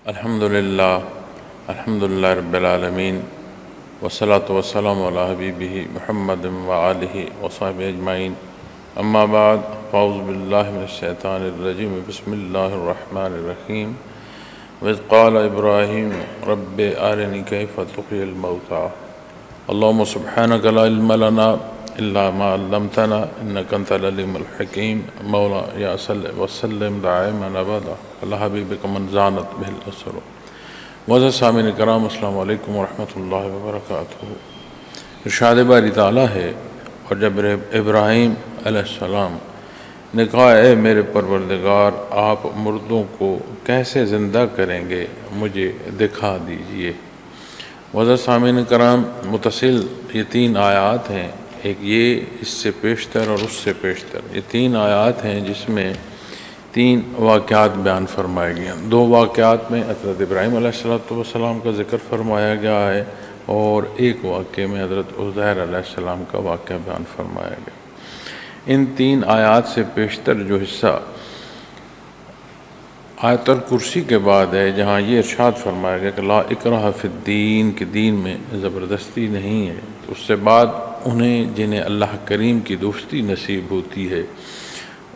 الحمدللہ رب العالمین والصلاة والسلام علی حبیبہ محمد وآلہ وصحبہ اجمعین اما بعد فاعوذ باللہ من الشیطان الرجیم بسم اللہ الرحمن الرحیم وَإِذْ قَالَ إِبْرَاهِيمُ رَبِّ أَرِنِي كَيْفَ تُحْيِي الْمَوْتَى اللہم سبحانک لا علم لنا الا ما علمتنا انک انت العلیم الحکیم مولا یا صلی وسلم دائما ابدا علی حبیبک من زانت بہ الاسر معزز سامعین کرام السلام علیکم ورحمۃ اللہ وبرکاتہ۔ ارشاد باری تعالیٰ ہے، اور جب ابراہیم علیہ السلام نے کہا اے میرے پروردگار آپ مردوں کو کیسے زندہ کریں گے مجھے دکھا دیجئے۔ معزز سامعین کرام متصل یہ تین آیات ہیں، ایک یہ اس سے پیشتر اور اس سے پیشتر، یہ تین آیات ہیں جس میں تین واقعات بیان فرمائے گئے ہیں۔ دو واقعات میں حضرت ابراہیم علیہ السلام کا ذکر فرمایا گیا ہے اور ایک واقعے میں حضرت عزیر علیہ السلام کا واقعہ بیان فرمایا گیا۔ ان تین آیات سے پیشتر جو حصہ آیت الکرسی کے بعد ہے، جہاں یہ ارشاد فرمایا گیا کہ لا اکراہ فی الدین، کہ دین میں زبردستی نہیں ہے، تو اس سے بعد انہیں جنہیں اللہ کریم کی دوستی نصیب ہوتی ہے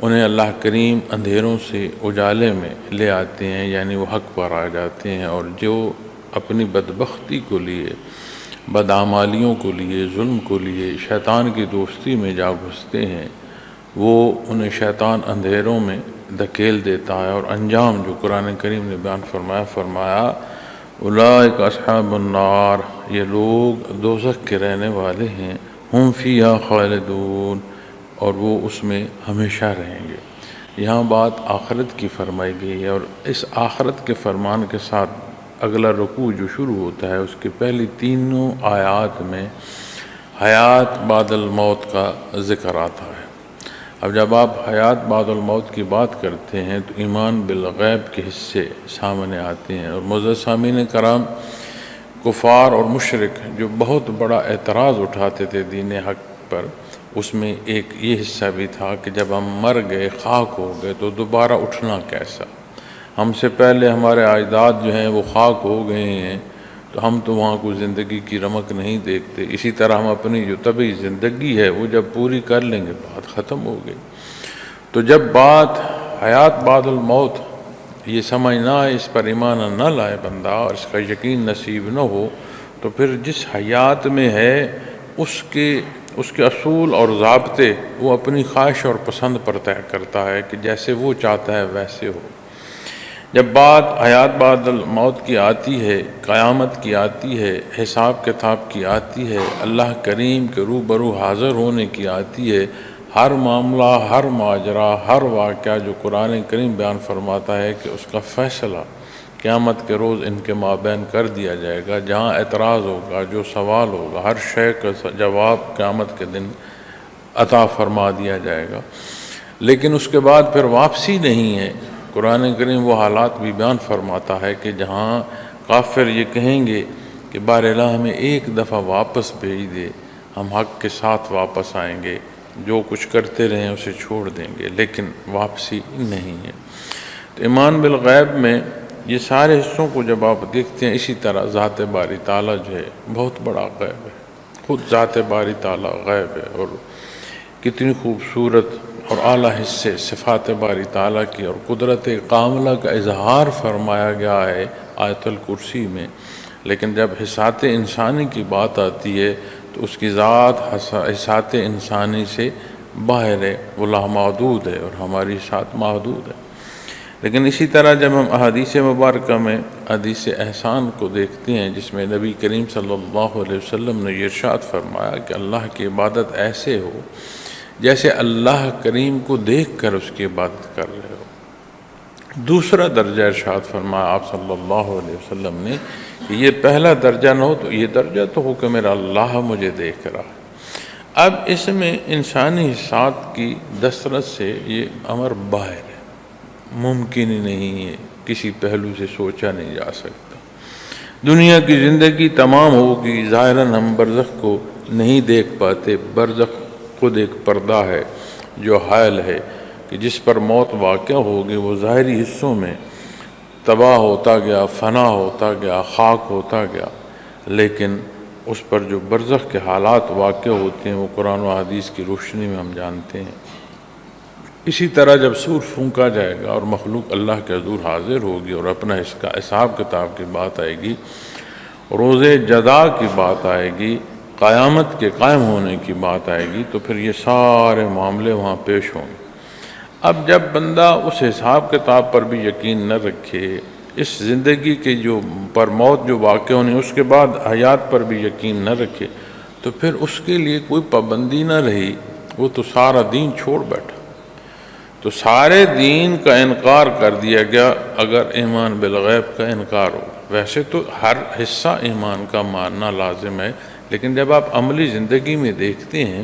انہیں اللہ کریم اندھیروں سے اجالے میں لے آتے ہیں، یعنی وہ حق پر آ جاتے ہیں، اور جو اپنی بدبختی کو لیے، بدعمالیوں کو لیے، ظلم کو لیے شیطان کی دوستی میں جا گھستے ہیں، وہ انہیں شیطان اندھیروں میں دھکیل دیتا ہے، اور انجام جو قرآن کریم نے بیان فرمایا اولئک اصحاب النار، یہ لوگ دوزخ کے رہنے والے ہیں، ہم فیہا خالدون، اور وہ اس میں ہمیشہ رہیں گے۔ یہاں بات آخرت کی فرمائی گئی ہے، اور اس آخرت کے فرمان کے ساتھ اگلا رکوع جو شروع ہوتا ہے اس کے پہلی تینوں آیات میں حیات بعد الموت کا ذکر آتا ہے۔ اب جب آپ حیات بعد الموت کی بات کرتے ہیں تو ایمان بالغیب کے حصے سامنے آتے ہیں، اور معزز سامعین کرام کفار اور مشرک جو بہت بڑا اعتراض اٹھاتے تھے دین حق پر، اس میں ایک یہ حصہ بھی تھا کہ جب ہم مر گئے، خاک ہو گئے، تو دوبارہ اٹھنا کیسا؟ ہم سے پہلے ہمارے اجداد جو ہیں وہ خاک ہو گئے ہیں، تو ہم تو وہاں کوئی زندگی کی رمق نہیں دیکھتے، اسی طرح ہم اپنی جو طبعی زندگی ہے وہ جب پوری کر لیں گے بات ختم ہو گئی۔ تو جب بات حیات بعد الموت یہ سمجھ نہ آئے، اس پر ایمان نہ لائے بندہ اور اس کا یقین نصیب نہ ہو، تو پھر جس حیات میں ہے اس کے اصول اور ضابطے وہ اپنی خواہش اور پسند پر طے کرتا ہے کہ جیسے وہ چاہتا ہے ویسے ہو۔ جب بات حیات بعد الموت کی آتی ہے، قیامت کی آتی ہے، حساب کتاب کی آتی ہے، اللہ کریم کے روبرو حاضر ہونے کی آتی ہے، ہر معاملہ، ہر ماجرا، ہر واقعہ جو قرآن کریم بیان فرماتا ہے کہ اس کا فیصلہ قیامت کے روز ان کے مابین کر دیا جائے گا، جہاں اعتراض ہوگا، جو سوال ہوگا، ہر شے کا جواب قیامت کے دن عطا فرما دیا جائے گا۔ لیکن اس کے بعد پھر واپسی نہیں ہے۔ قرآن کریم وہ حالات بھی بیان فرماتا ہے کہ جہاں کافر یہ کہیں گے کہ بار الہ ہمیں ایک دفعہ واپس بھیج دے، ہم حق کے ساتھ واپس آئیں گے، جو کچھ کرتے رہیں اسے چھوڑ دیں گے، لیکن واپسی نہیں ہے۔ تو ایمان بالغیب میں یہ سارے حصوں کو جب آپ دیکھتے ہیں، اسی طرح ذات باری تعالیٰ جو ہے بہت بڑا غیب ہے، خود ذات باری تعالیٰ غیب ہے، اور کتنی خوبصورت اور اعلیٰ حصے صفات باری تعالیٰ کی اور قدرت کاملہ کا اظہار فرمایا گیا ہے آیت الکرسی میں۔ لیکن جب حسات انسانی کی بات آتی ہے تو اس کی ذات حسات انسانی سے باہر ہے، وہ لامحدود ہے، اور ہماری ذات محدود ہے۔ لیکن اسی طرح جب ہم احادیث مبارکہ میں حدیث احسان کو دیکھتے ہیں، جس میں نبی کریم صلی اللہ علیہ وسلم نے یہ ارشاد فرمایا کہ اللہ کی عبادت ایسے ہو جیسے اللہ کریم کو دیکھ کر اس کی عبادت کر رہے ہو۔ دوسرا درجہ ارشاد فرمایا آپ صلی اللہ علیہ وسلم نے کہ یہ پہلا درجہ نہ ہو تو یہ درجہ تو ہو کہ میرا اللہ مجھے دیکھ رہا ہے۔ اب اس میں انسانی حسات کی دسترس سے یہ امر باہر ہے، ممکن ہی نہیں ہے، کسی پہلو سے سوچا نہیں جا سکتا۔ دنیا کی زندگی تمام ہوگی، ظاہراً ہم برزخ کو نہیں دیکھ پاتے، برزخ خود ایک پردہ ہے جو حائل ہے کہ جس پر موت واقع ہوگی، وہ ظاہری حصوں میں تباہ ہوتا گیا، فنا ہوتا گیا، خاک ہوتا گیا، لیکن اس پر جو برزخ کے حالات واقع ہوتے ہیں وہ قرآن و حدیث کی روشنی میں ہم جانتے ہیں۔ اسی طرح جب سور پھونکا جائے گا اور مخلوق اللہ کے حضور حاضر ہوگی اور اپنا اس کا حساب کتاب کی بات آئے گی، روز جزا کی بات آئے گی، قیامت کے قائم ہونے کی بات آئے گی، تو پھر یہ سارے معاملے وہاں پیش ہوں گے۔ اب جب بندہ اس حساب کتاب پر بھی یقین نہ رکھے، اس زندگی کے جو پر موت جو واقع ہونی اس کے بعد حیات پر بھی یقین نہ رکھے، تو پھر اس کے لیے کوئی پابندی نہ رہی، وہ تو سارا دین چھوڑ بیٹھا۔ تو سارے دین کا انکار کر دیا گیا اگر ایمان بالغیب کا انکار ہو۔ ویسے تو ہر حصہ ایمان کا ماننا لازم ہے، لیکن جب آپ عملی زندگی میں دیکھتے ہیں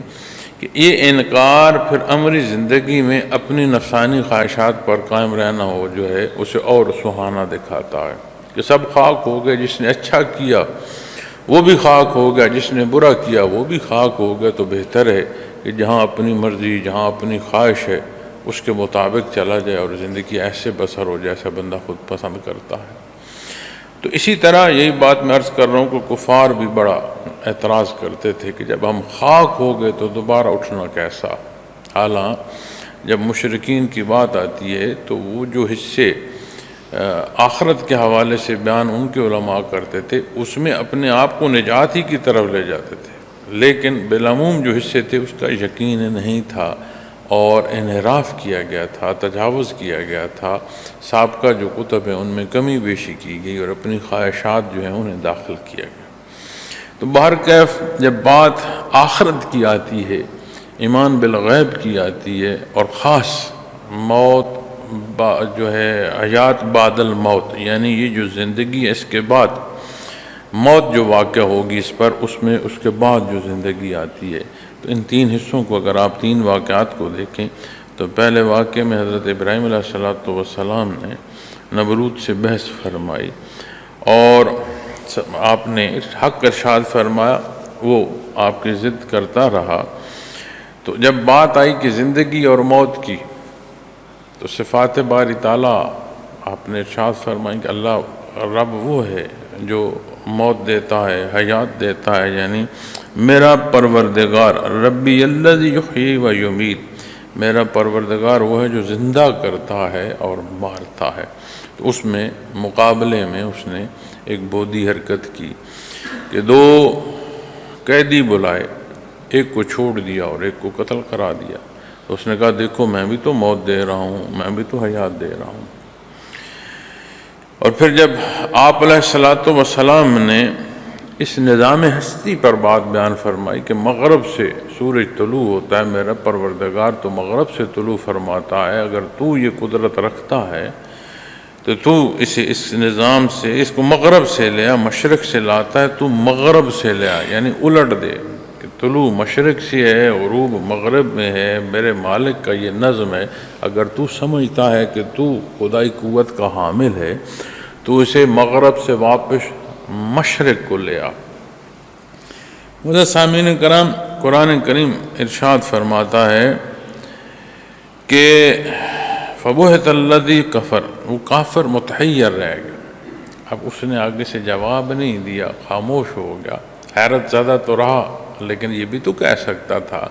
کہ یہ انکار پھر عملی زندگی میں اپنی نفسانی خواہشات پر قائم رہنا ہو جو ہے اسے اور سہانا دکھاتا ہے کہ سب خاک ہو گئے، جس نے اچھا کیا وہ بھی خاک ہو گیا، جس نے برا کیا وہ بھی خاک ہو گیا۔ تو بہتر ہے کہ جہاں اپنی مرضی، جہاں اپنی خواہش ہے اس کے مطابق چلا جائے اور زندگی ایسے بسر ہو جیسا بندہ خود پسند کرتا ہے۔ تو اسی طرح یہی بات میں عرض کر رہا ہوں کہ کفار بھی بڑا اعتراض کرتے تھے کہ جب ہم خاک ہو گئے تو دوبارہ اٹھنا کیسا۔ حالانٰ جب مشرکین کی بات آتی ہے تو وہ جو حصے آخرت کے حوالے سے بیان ان کے علماء کرتے تھے اس میں اپنے آپ کو نجات ہی کی طرف لے جاتے تھے، لیکن بالعموم جو حصے تھے اس کا یقین نہیں تھا اور انحراف کیا گیا تھا، تجاوز کیا گیا تھا۔ سابقہ جو کتب ہیں ان میں کمی بیشی کی گئی اور اپنی خواہشات جو ہیں انہیں داخل کیا گیا۔ تو بہرکیف جب بات آخرت کی آتی ہے، ایمان بالغیب کی آتی ہے، اور خاص موت جو ہے حیات بعد الموت، یعنی یہ جو زندگی ہے اس کے بعد موت جو واقع ہوگی اس پر، اس میں اس کے بعد جو زندگی آتی ہے، تو ان تین حصوں کو اگر آپ تین واقعات کو دیکھیں تو پہلے واقعے میں حضرت ابراہیم علیہ السلام نے نمرود سے بحث فرمائی اور آپ نے حق ارشاد فرمایا، وہ آپ کی ضد کرتا رہا۔ تو جب بات آئی کہ زندگی اور موت کی، تو صفات باری تعالیٰ آپ نے ارشاد فرمائی کہ اللہ رب وہ ہے جو موت دیتا ہے، حیات دیتا ہے، یعنی میرا پروردگار ربی الذی یحیی و یمیت، میرا پروردگار وہ ہے جو زندہ کرتا ہے اور مارتا ہے۔ تو اس میں مقابلے میں اس نے ایک بودی حرکت کی کہ دو قیدی بلائے، ایک کو چھوڑ دیا اور ایک کو قتل کرا دیا۔ تو اس نے کہا دیکھو میں بھی تو موت دے رہا ہوں، میں بھی تو حیات دے رہا ہوں۔ اور پھر جب آپ علیہ السلام نے اس نظام ہستی پر بات بیان فرمائی کہ مغرب سے سورج طلوع ہوتا ہے، میرا پروردگار تو مغرب سے طلوع فرماتا ہے، اگر تو یہ قدرت رکھتا ہے تو اس نظام سے اس کو مغرب سے لیا، مشرق سے لاتا ہے تو مغرب سے لیا، یعنی الٹ دے کہ طلوع مشرق سے ہے، غروب مغرب میں ہے، میرے مالک کا یہ نظم ہے۔ اگر تو سمجھتا ہے کہ تو خدائی قوت کا حامل ہے تو اسے مغرب سے واپس مشرق کو لے آ۔ معزز سامعین کرام، قرآن کریم ارشاد فرماتا ہے کہ فَبُہِتَ الَّذِي کفر، وہ کافر متحیر رہ گیا۔ اب اس نے آگے سے جواب نہیں دیا، خاموش ہو گیا۔ حیرت زدہ تو رہا، لیکن یہ بھی تو کہہ سکتا تھا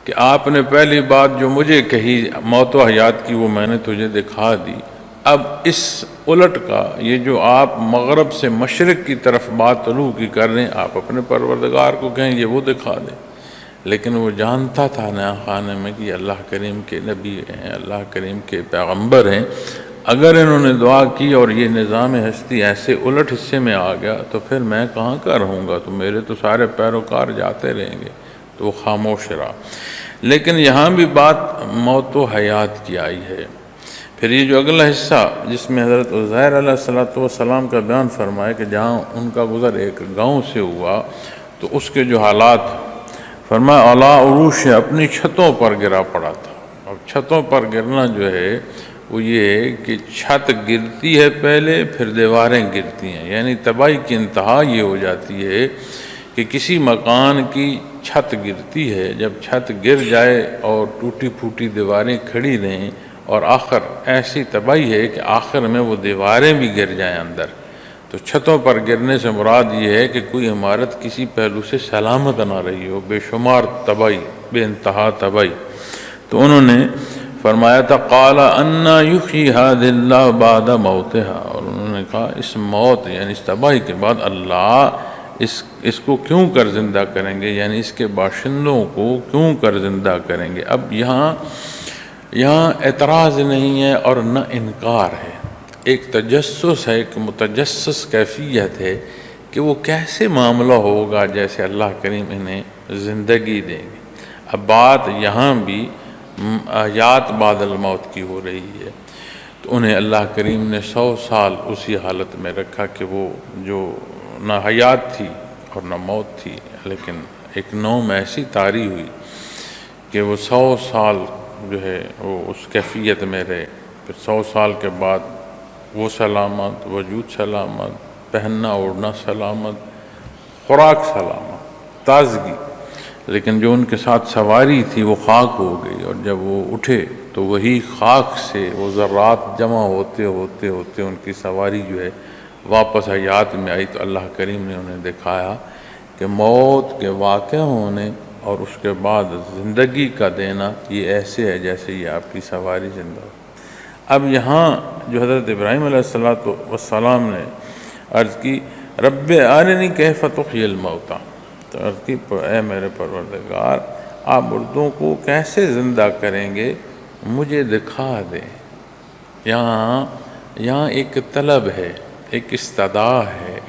کہ آپ نے پہلی بات جو مجھے کہی موت و حیات کی وہ میں نے تجھے دکھا دی، اب اس الٹ کا یہ جو آپ مغرب سے مشرق کی طرف بات طلوع کی کر رہے ہیں، آپ اپنے پروردگار کو کہیں یہ وہ دکھا دیں۔ لیکن وہ جانتا تھا نیا خانے میں کہ اللہ کریم کے نبی ہیں، اللہ کریم کے پیغمبر ہیں، اگر انہوں نے دعا کی اور یہ نظام ہستی ایسے الٹ حصے میں آ گیا تو پھر میں کہاں کا رہوں گا، تو میرے تو سارے پیروکار جاتے رہیں گے۔ تو وہ خاموش رہا۔ لیکن یہاں بھی بات موت و حیات کی آئی ہے۔ پھر یہ جو اگلا حصہ جس میں حضرت عزیر علیہ السلام کا بیان فرمایا کہ جہاں ان کا گزر ایک گاؤں سے ہوا تو اس کے جو حالات فرمایا اعلیٰ عروش اپنی چھتوں پر گرا پڑا تھا۔ اور چھتوں پر گرنا جو ہے وہ یہ ہے کہ چھت گرتی ہے پہلے پھر دیواریں گرتی ہیں، یعنی تباہی کی انتہا یہ ہو جاتی ہے کہ کسی مکان کی چھت گرتی ہے، جب چھت گر جائے اور ٹوٹی پھوٹی دیواریں کھڑی رہیں اور آخر ایسی تباہی ہے کہ آخر میں وہ دیواریں بھی گر جائیں اندر۔ تو چھتوں پر گرنے سے مراد یہ ہے کہ کوئی عمارت کسی پہلو سے سلامت نہ رہی ہو، بے شمار تباہی، بے انتہا تباہی۔ تو انہوں نے فرمایا تھا قال انا یحیی ھذہ اللہ بعد موتھا، اور انہوں نے کہا اس موت یعنی اس تباہی کے بعد اللہ اس کو کیوں کر زندہ کریں گے، یعنی اس کے باشندوں کو کیوں کر زندہ کریں گے۔ اب یہاں اعتراض نہیں ہے اور نہ انکار ہے، ایک تجسس ہے، ایک متجسس کیفیت ہے کہ وہ کیسے معاملہ ہوگا جیسے اللہ کریم انہیں زندگی دیں گے۔ اب بات یہاں بھی حیات بعد الموت کی ہو رہی ہے، تو انہیں اللہ کریم نے 100 سال اسی حالت میں رکھا کہ وہ جو نہ حیات تھی اور نہ موت تھی، لیکن ایک نوم ایسی طاری ہوئی کہ وہ 100 سال جو ہے وہ اس کیفیت میں رہے۔ پھر 100 سال کے بعد وہ سلامت، وجود سلامت، پہننا اوڑھنا سلامت، خوراک سلامت، تازگی، لیکن جو ان کے ساتھ سواری تھی وہ خاک ہو گئی، اور جب وہ اٹھے تو وہی خاک سے وہ ذرات جمع ہوتے ہوتے ہوتے ان کی سواری جو ہے واپس حیات میں آئی۔ تو اللہ کریم نے انہیں دکھایا کہ موت کے واقع ہونے اور اس کے بعد زندگی کا دینا یہ ایسے ہے جیسے یہ آپ کی سواری زندہ ہو۔ اب یہاں جو حضرت ابراہیم علیہ السلام نے عرض کی رب ارنی کیف تحیی الموتیٰ، تو عرض کی اے میرے پروردگار آپ مردوں کو کیسے زندہ کریں گے، مجھے دکھا دیں۔ یہاں ایک طلب ہے، ایک استدعا ہے،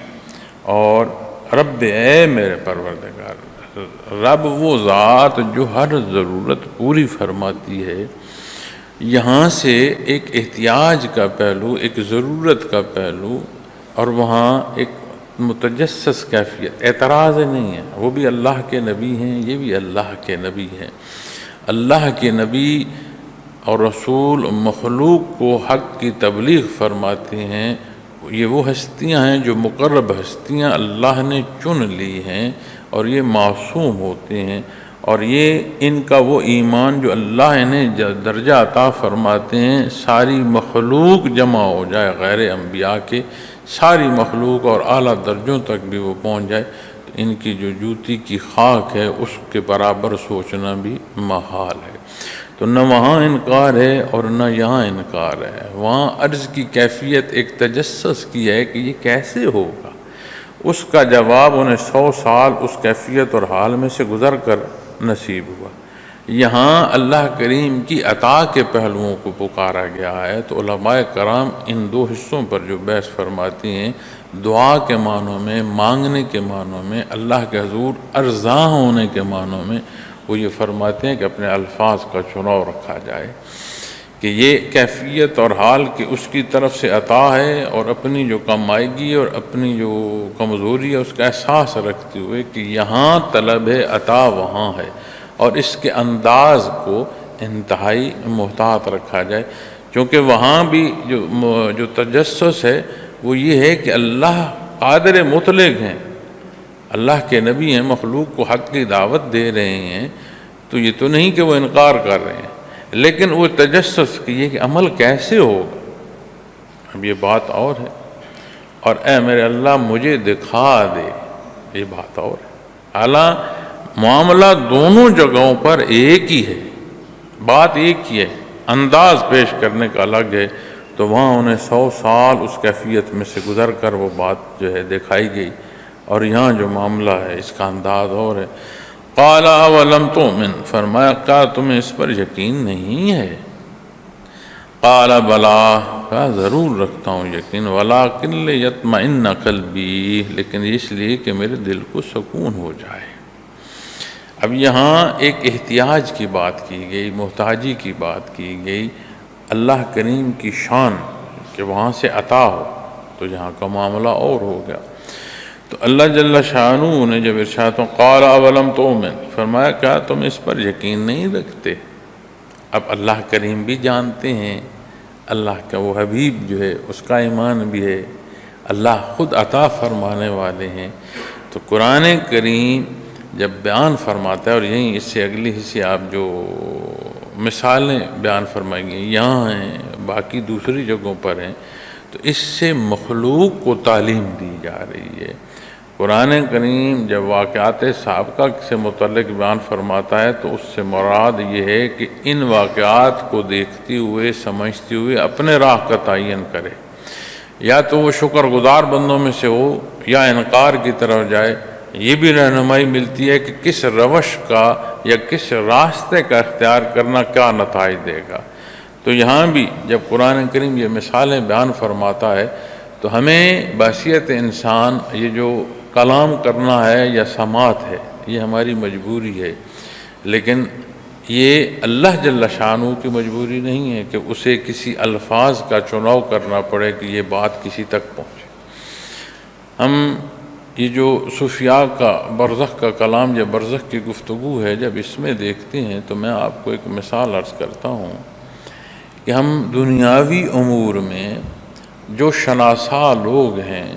اور رب اے میرے پروردگار، رب وہ ذات جو ہر ضرورت پوری فرماتی ہے، یہاں سے ایک احتیاج کا پہلو، ایک ضرورت کا پہلو، اور وہاں ایک متجسس کیفیت، اعتراض نہیں ہے، وہ بھی اللہ کے نبی ہیں، یہ بھی اللہ کے نبی ہیں۔ اللہ کے نبی اور رسول مخلوق کو حق کی تبلیغ فرماتے ہیں، یہ وہ ہستیاں ہیں جو مقرب ہستیاں اللہ نے چن لی ہیں، اور یہ معصوم ہوتے ہیں، اور یہ ان کا وہ ایمان جو اللہ انہیں درجہ عطا فرماتے ہیں، ساری مخلوق جمع ہو جائے غیر انبیاء کے، ساری مخلوق اور اعلیٰ درجوں تک بھی وہ پہنچ جائے، تو ان کی جو جوتی کی خاک ہے اس کے برابر سوچنا بھی محال ہے۔ تو نہ وہاں انکار ہے اور نہ یہاں انکار ہے، وہاں عرض کی کیفیت ایک تجسس کی ہے کہ یہ کیسے ہوگا، اس کا جواب انہیں 100 سال اس کیفیت اور حال میں سے گزر کر نصیب ہوا۔ یہاں اللہ کریم کی عطا کے پہلوؤں کو پکارا گیا ہے، تو علماء کرام ان دو حصوں پر جو بحث فرماتی ہیں، دعا کے معنوں میں، مانگنے کے معنوں میں، اللہ کے حضور ارزاں ہونے کے معنوں میں، وہ یہ فرماتے ہیں کہ اپنے الفاظ کا چناؤ رکھا جائے کہ یہ کیفیت اور حال کہ اس کی طرف سے عطا ہے، اور اپنی جو کمائیگی اور اپنی جو کمزوری ہے اس کا احساس رکھتے ہوئے کہ یہاں طلب ہے، عطا وہاں ہے، اور اس کے انداز کو انتہائی محتاط رکھا جائے، کیونکہ وہاں بھی جو تجسس ہے وہ یہ ہے کہ اللہ قادر مطلق ہیں، اللہ کے نبی ہیں، مخلوق کو حق کی دعوت دے رہے ہیں، تو یہ تو نہیں کہ وہ انکار کر رہے ہیں، لیکن وہ تجسس کی ہے کہ عمل کیسے ہوگا، اب یہ بات اور ہے، اور اے میرے اللہ مجھے دکھا دے، یہ بات اور ہے۔ حالانکہ معاملہ دونوں جگہوں پر ایک ہی ہے، بات ایک ہی ہے، انداز پیش کرنے کا الگ ہے، تو وہاں انہیں 100 سال اس کیفیت میں سے گزر کر وہ بات جو ہے دکھائی گئی، اور یہاں جو معاملہ ہے اس کا انداز اور ہے۔ قال اولم تؤمن، فرمایا کیا تمہیں اس پر یقین نہیں ہے؟ قال بلا، کہا ضرور رکھتا ہوں یقین، ولکن لیطمئن قلبی، لیکن اس لیے کہ میرے دل کو سکون ہو جائے۔ اب یہاں ایک احتیاج کی بات کی گئی، محتاجی کی بات کی گئی، اللہ کریم کی شان کہ وہاں سے عطا ہو، تو یہاں کا معاملہ اور ہو گیا۔ تو اللہ جل شانہ نے جب ارشاد قال اولم تؤمن، فرمایا کیا تم اس پر یقین نہیں رکھتے؟ اب اللہ کریم بھی جانتے ہیں، اللہ کا وہ حبیب جو ہے اس کا ایمان بھی ہے، اللہ خود عطا فرمانے والے ہیں۔ تو قرآن کریم جب بیان فرماتا ہے، اور یہیں اس سے اگلی حصے آپ جو مثالیں بیان فرمائی گئی یہاں ہیں، باقی دوسری جگہوں پر ہیں، تو اس سے مخلوق کو تعلیم دی جا رہی ہے۔ قرآن کریم جب واقعات سابقہ سے متعلق بیان فرماتا ہے تو اس سے مراد یہ ہے کہ ان واقعات کو دیکھتے ہوئے سمجھتے ہوئے اپنے راہ کا تعین کرے، یا تو وہ شکر گزار بندوں میں سے ہو یا انکار کی طرف جائے۔ یہ بھی رہنمائی ملتی ہے کہ کس روش کا یا کس راستے کا اختیار کرنا کیا نتائج دے گا۔ تو یہاں بھی جب قرآن کریم یہ مثالیں بیان فرماتا ہے تو ہمیں بحیثیت انسان یہ جو کلام کرنا ہے یا سماعت ہے یہ ہماری مجبوری ہے، لیکن یہ اللہ جل شانہ کی مجبوری نہیں ہے کہ اسے کسی الفاظ کا چناؤ کرنا پڑے کہ یہ بات کسی تک پہنچے۔ ہم یہ جو صوفیاء کا برزخ کا کلام یا برزخ کی گفتگو ہے جب اس میں دیکھتے ہیں تو میں آپ کو ایک مثال عرض کرتا ہوں کہ ہم دنیاوی امور میں جو شناسا لوگ ہیں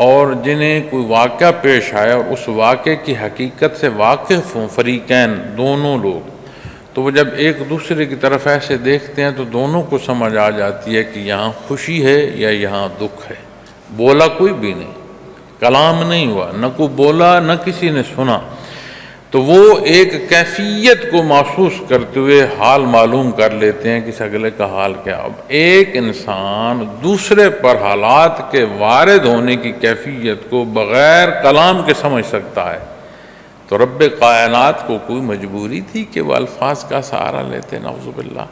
اور جنہیں کوئی واقعہ پیش آئے اور اس واقعے کی حقیقت سے واقف ہوں فریقین دونوں لوگ، تو وہ جب ایک دوسرے کی طرف ایسے دیکھتے ہیں تو دونوں کو سمجھ آ جاتی ہے کہ یہاں خوشی ہے یا یہاں دکھ ہے۔ بولا کوئی بھی نہیں، کلام نہیں ہوا، نہ کوئی بولا نہ کسی نے سنا، تو وہ ایک کیفیت کو محسوس کرتے ہوئے حال معلوم کر لیتے ہیں کہ اس اگلے کا حال کیا۔ اب ایک انسان دوسرے پر حالات کے وارد ہونے کی کیفیت کو بغیر کلام کے سمجھ سکتا ہے، تو رب کائنات کو کوئی مجبوری تھی کہ وہ الفاظ کا سہارا لیتے؟ نعوذ باللہ۔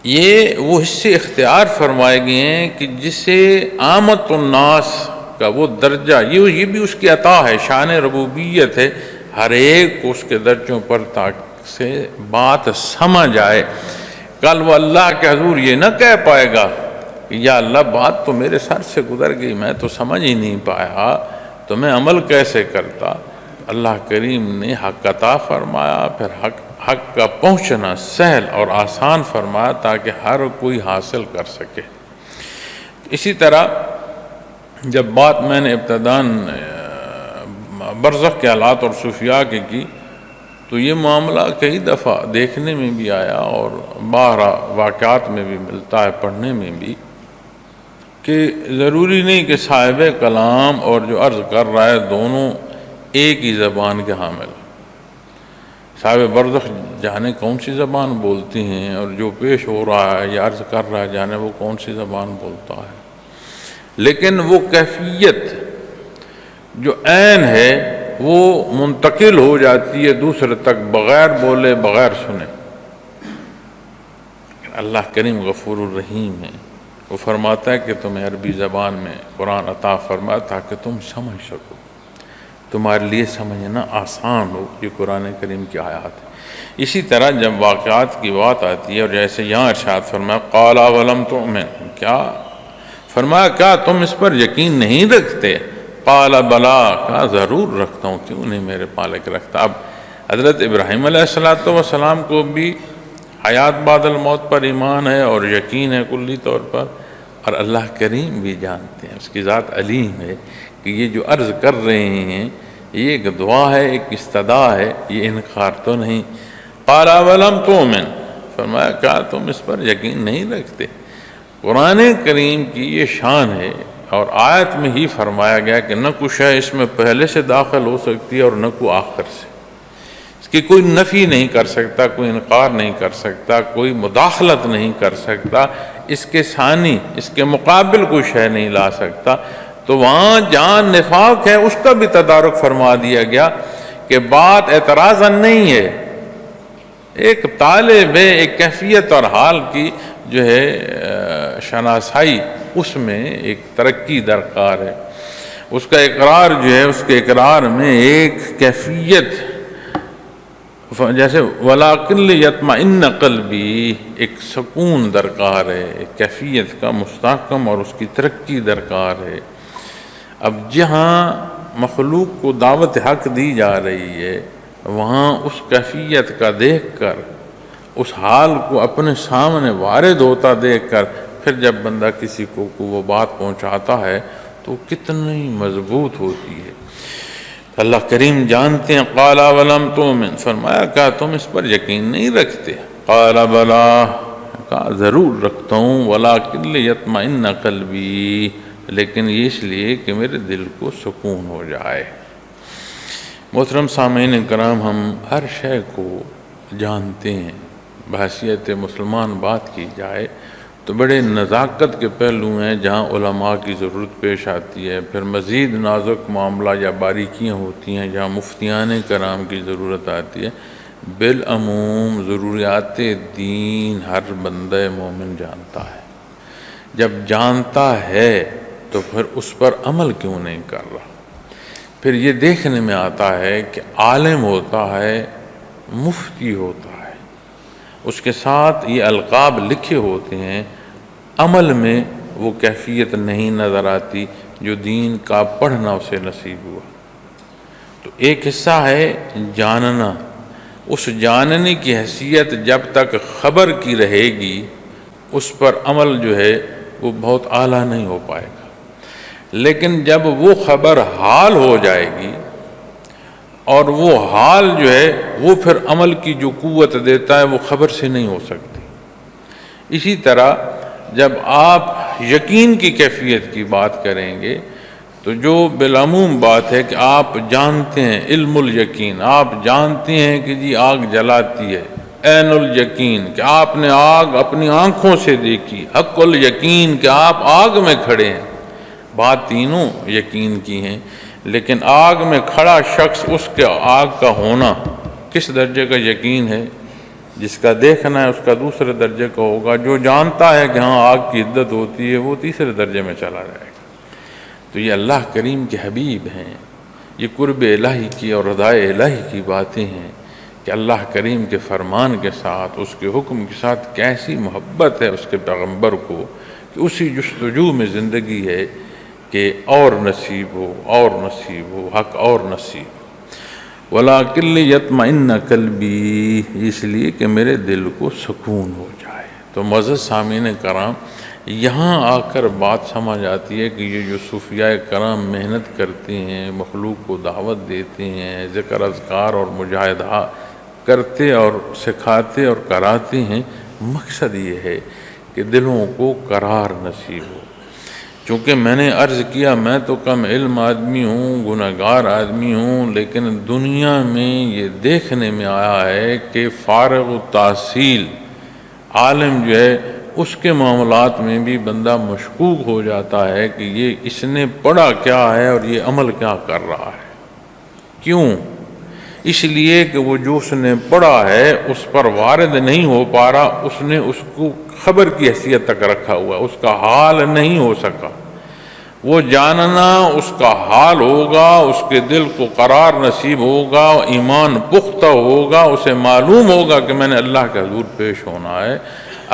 یہ وہ حصے اختیار فرمائے گئے ہیں کہ جسے عامت الناس کا وہ درجہ، یہ بھی اس کی عطا ہے، شان ربوبیت ہے، ہر ایک کو اس کے درجوں پر تاکہ سے بات سمجھ آئے۔ کل وہ اللہ کے حضور یہ نہ کہہ پائے گا کہ یا اللہ بات تو میرے سر سے گزر گئی، میں تو سمجھ ہی نہیں پایا، تو میں عمل کیسے کرتا۔ اللہ کریم نے حق عطا فرمایا، پھر حق کا پہنچنا سہل اور آسان فرمایا تاکہ ہر کوئی حاصل کر سکے۔ اسی طرح جب بات میں نے ابتداً برزخ کے حالات اور صوفیاء کی تو یہ معاملہ کئی دفعہ دیکھنے میں بھی آیا اور باہر واقعات میں بھی ملتا ہے، پڑھنے میں بھی، کہ ضروری نہیں کہ صاحب کلام اور جو عرض کر رہا ہے دونوں ایک ہی زبان کے حامل۔ صاحب برزخ جانے کون سی زبان بولتی ہیں، اور جو پیش ہو رہا ہے یا عرض کر رہا ہے جانے وہ کون سی زبان بولتا ہے، لیکن وہ کیفیت جو عین ہے وہ منتقل ہو جاتی ہے دوسرے تک بغیر بولے بغیر سنے۔ اللہ کریم غفور الرحیم ہے، وہ فرماتا ہے کہ تمہیں عربی زبان میں قرآن عطا فرمایا تاکہ تم سمجھ سکو، تمہارے لیے سمجھنا آسان ہو۔ یہ قرآن کریم کی آیات ہے۔ اسی طرح جب واقعات کی بات آتی ہے، اور جیسے یہاں ارشاد فرمایا قال اولم تؤمن، کیا فرمایا کیا تم اس پر یقین نہیں رکھتے؟ قال بلا، کہا ضرور رکھتا ہوں، کیوں نہیں میرے مالک رکھتا۔ اب حضرت ابراہیم علیہ السلام کو بھی حیات بعد الموت پر ایمان ہے اور یقین ہے کلی طور پر، اور اللہ کریم بھی جانتے ہیں، اس کی ذات علیم ہے کہ یہ جو عرض کر رہے ہیں یہ ایک دعا ہے، ایک استدعا ہے، یہ انکار تو نہیں۔ قال اولم تؤمن، فرمایا کیا تم اس پر یقین نہیں رکھتے؟ قرآن کریم کی یہ شان ہے، اور آیت میں ہی فرمایا گیا کہ نہ کچھ ہے اس میں پہلے سے داخل ہو سکتی ہے اور نہ کوئی آخر سے، اس کی کوئی نفی نہیں کر سکتا، کوئی انکار نہیں کر سکتا، کوئی مداخلت نہیں کر سکتا، اس کے ثانی اس کے مقابل کوئی شے نہیں لا سکتا۔ تو وہاں جہاں نفاق ہے اس کا بھی تدارک فرما دیا گیا کہ بات اعتراضاً نہیں ہے، ایک طالب ہے، ایک کیفیت اور حال کی جو ہے شناسائی، اس میں ایک ترقی درکار ہے، اس کا اقرار جو ہے، اس کے اقرار میں ایک کیفیت، جیسے وَلَٰكِن لِيَطْمَئِنَّ قَلْبِي، ایک سکون درکار ہے، ایک کیفیت کا مستحکم اور اس کی ترقی درکار ہے۔ اب جہاں مخلوق کو دعوت حق دی جا رہی ہے وہاں اس کیفیت کا دیکھ کر، اس حال کو اپنے سامنے وارد ہوتا دیکھ کر، پھر جب بندہ کسی کو وہ بات پہنچاتا ہے تو کتنی مضبوط ہوتی ہے۔ اللہ کریم جانتے ہیں۔ قال ولم تؤمن، فرمایا کیا تم اس پر یقین نہیں رکھتے؟ قال بلا، کہا ضرور رکھتا ہوں، ولکن لیطمئن قلبی، لیکن یہ اس لیے کہ میرے دل کو سکون ہو جائے۔ محترم سامعین کرام، ہم ہر شے کو جانتے ہیں، بحیثیت مسلمان بات کی جائے تو بڑے نزاکت کے پہلو ہیں جہاں علماء کی ضرورت پیش آتی ہے، پھر مزید نازک معاملہ یا باریکیاں ہوتی ہیں جہاں مفتیان کرام کی ضرورت آتی ہے۔ بالعموم ضروریات دین ہر بندہ مومن جانتا ہے، جب جانتا ہے تو پھر اس پر عمل کیوں نہیں کر رہا؟ پھر یہ دیکھنے میں آتا ہے کہ عالم ہوتا ہے، مفتی ہوتا ہے، اس کے ساتھ یہ القاب لکھے ہوتے ہیں، عمل میں وہ کیفیت نہیں نظر آتی جو دین کا پڑھنا اسے نصیب ہوا۔ تو ایک حصہ ہے جاننا، اس جاننے کی حیثیت جب تک خبر کی رہے گی اس پر عمل جو ہے وہ بہت اعلیٰ نہیں ہو پائے گا، لیکن جب وہ خبر حال ہو جائے گی اور وہ حال جو ہے وہ پھر عمل کی جو قوت دیتا ہے وہ خبر سے نہیں ہو سکتی۔ اسی طرح جب آپ یقین کی کیفیت کی بات کریں گے تو جو بالعموم بات ہے کہ آپ جانتے ہیں، علم الیقین، آپ جانتے ہیں کہ جی آگ جلاتی ہے، عین الیقین کہ آپ نے آگ اپنی آنکھوں سے دیکھی، حق الیقین کہ آپ آگ میں کھڑے ہیں، بات تینوں یقین کی ہیں۔ لیکن آگ میں کھڑا شخص، اس کے آگ کا ہونا کس درجے کا یقین ہے؟ جس کا دیکھنا ہے اس کا دوسرے درجے کا ہوگا، جو جانتا ہے کہ ہاں آگ کی عدت ہوتی ہے وہ تیسرے درجے میں چلا جائے گا۔ تو یہ اللہ کریم کے حبیب ہیں، یہ قرب الہی کی اور رضا الہی کی باتیں ہیں کہ اللہ کریم کے فرمان کے ساتھ، اس کے حکم کے ساتھ کیسی محبت ہے اس کے پیغمبر کو، کہ اسی جستجو میں زندگی ہے کہ اور نصیب ہو، اور نصیب ہو، حق اور نصیب ہو۔ وَلَٰكِن لِيَطْمَئِنَّ قَلْبِي، اس لیے کہ میرے دل کو سکون ہو جائے۔ تو معزز سامعین کرام، یہاں آ کر بات سمجھ آتی ہے کہ یہ جو صوفیاء کرام محنت کرتے ہیں، مخلوق کو دعوت دیتے ہیں، ذکر اذکار اور مجاہدہ کرتے اور سکھاتے اور کراتے ہیں، مقصد یہ ہے کہ دلوں کو قرار نصیب ہو۔ چونکہ میں نے عرض کیا میں تو کم علم آدمی ہوں، گنہگار آدمی ہوں، لیکن دنیا میں یہ دیکھنے میں آیا ہے کہ فارغ التحصیل عالم جو ہے اس کے معاملات میں بھی بندہ مشکوک ہو جاتا ہے کہ یہ اس نے پڑھا کیا ہے اور یہ عمل کیا کر رہا ہے۔ کیوں؟ اس لیے کہ وہ جو اس نے پڑھا ہے اس پر وارد نہیں ہو پا رہا، اس نے اس کو خبر کی حیثیت تک رکھا ہوا، اس کا حال نہیں ہو سکا۔ وہ جاننا اس کا حال ہوگا، اس کے دل کو قرار نصیب ہوگا، ایمان پختہ ہوگا، اسے معلوم ہوگا کہ میں نے اللہ کے حضور پیش ہونا ہے۔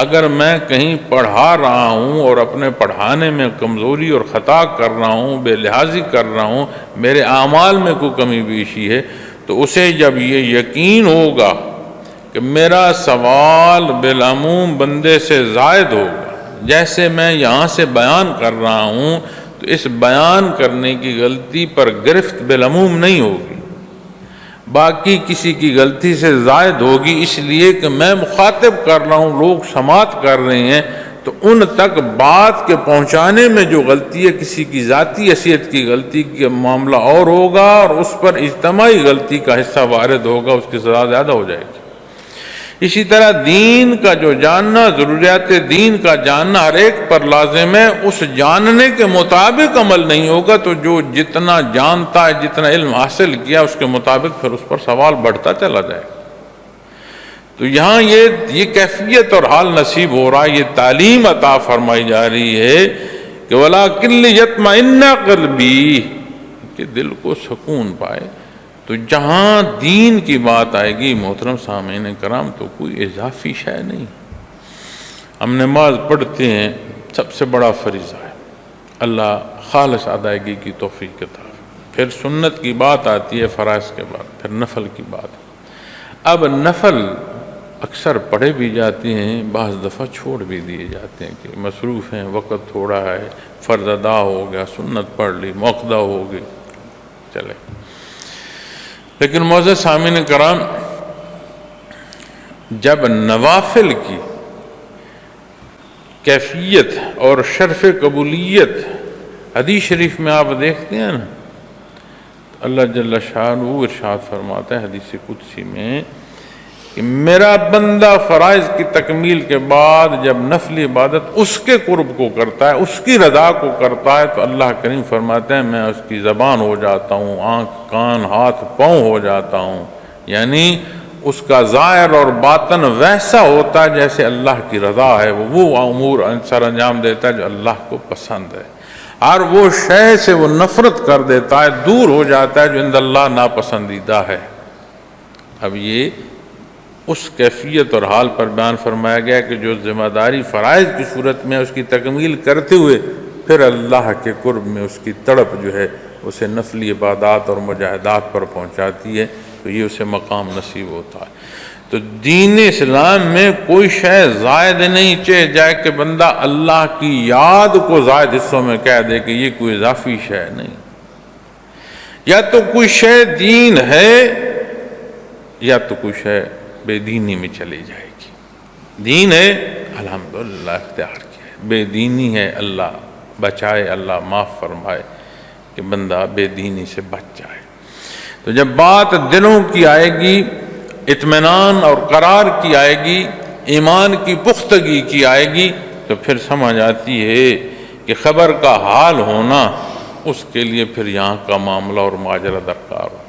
اگر میں کہیں پڑھا رہا ہوں اور اپنے پڑھانے میں کمزوری اور خطا کر رہا ہوں، بے لحاظی کر رہا ہوں، میرے اعمال میں کوئی کمی بیشی ہے، تو اسے جب یہ یقین ہوگا کہ میرا سوال بالعموم بندے سے زائد ہوگا، جیسے میں یہاں سے بیان کر رہا ہوں تو اس بیان کرنے کی غلطی پر گرفت بالعموم نہیں ہوگی، باقی کسی کی غلطی سے زائد ہوگی، اس لیے کہ میں مخاطب کر رہا ہوں، لوگ سماعت کر رہے ہیں، تو ان تک بات کے پہنچانے میں جو غلطی ہے کسی کی ذاتی حیثیت کی غلطی کا معاملہ اور ہوگا، اور اس پر اجتماعی غلطی کا حصہ وارد ہوگا، اس کی سزا زیادہ ہو جائے گی۔ اسی طرح دین کا جو جاننا، ضروریات دین کا جاننا ہر ایک پر لازم ہے، اس جاننے کے مطابق عمل نہیں ہوگا تو جو جتنا جانتا ہے، جتنا علم حاصل کیا، اس کے مطابق پھر اس پر سوال بڑھتا چلا جائے گا۔ تو یہاں یہ کیفیت اور حال نصیب ہو رہا ہے، یہ تعلیم عطا فرمائی جا رہی ہے کہ وَلَٰكِن لِيَطْمَئِنَّ قَلْبِي، کہ دل کو سکون پائے۔ تو جہاں دین کی بات آئے گی محترم سامعین کرام تو کوئی اضافی شے نہیں۔ ہم نماز پڑھتے ہیں، سب سے بڑا فریضہ ہے، اللہ خالص ادائیگی کی توفیق عطا۔ پھر سنت کی بات آتی ہے فرائض کے بعد، پھر نفل کی بات۔ اب نفل اکثر پڑھے بھی جاتے ہیں، بعض دفعہ چھوڑ بھی دیے جاتے ہیں کہ مصروف ہیں، وقت تھوڑا ہے، فرض ادا ہو گیا، سنت پڑھ لی، موقدہ ہو گئی، چلے۔ لیکن معزز سامعین کرام، جب نوافل کی کیفیت اور شرف قبولیت حدیث شریف میں آپ دیکھتے ہیں نا، تو اللہ جل شانہ ارشاد فرماتا ہے حدیث قدسی میں کہ میرا بندہ فرائض کی تکمیل کے بعد جب نفلی عبادت اس کے قرب کو کرتا ہے، اس کی رضا کو کرتا ہے، تو اللہ کریم فرماتے ہیں میں اس کی زبان ہو جاتا ہوں، آنکھ کان ہاتھ پاؤں ہو جاتا ہوں، یعنی اس کا ظاہر اور باطن ویسا ہوتا ہے جیسے اللہ کی رضا ہے، وہ امور سر انجام دیتا ہے جو اللہ کو پسند ہے، اور وہ شے سے وہ نفرت کر دیتا ہے، دور ہو جاتا ہے جو عند اللہ ناپسندیدہ ہے۔ اب یہ اس کیفیت اور حال پر بیان فرمایا گیا کہ جو ذمہ داری فرائض کی صورت میں اس کی تکمیل کرتے ہوئے پھر اللہ کے قرب میں اس کی تڑپ جو ہے اسے نفلی عبادات اور مجاہدات پر پہنچاتی ہے، تو یہ اسے مقام نصیب ہوتا ہے۔ تو دین اسلام میں کوئی شے زائد نہیں چاہے جائے کہ بندہ اللہ کی یاد کو زائد حصوں میں کہہ دے کہ یہ کوئی اضافی شے نہیں، یا تو کوئی شے دین ہے یا تو کوئی شے بے دینی میں چلی جائے گی۔ دین ہے الحمدللہ اختیار کیا ہے، بے دینی ہے اللہ بچائے، اللہ معاف فرمائے کہ بندہ بے دینی سے بچ جائے۔ تو جب بات دلوں کی آئے گی، اطمینان اور قرار کی آئے گی، ایمان کی پختگی کی آئے گی، تو پھر سمجھ آتی ہے کہ خبر کا حال ہونا اس کے لیے پھر یہاں کا معاملہ اور ماجرا درکار ہو۔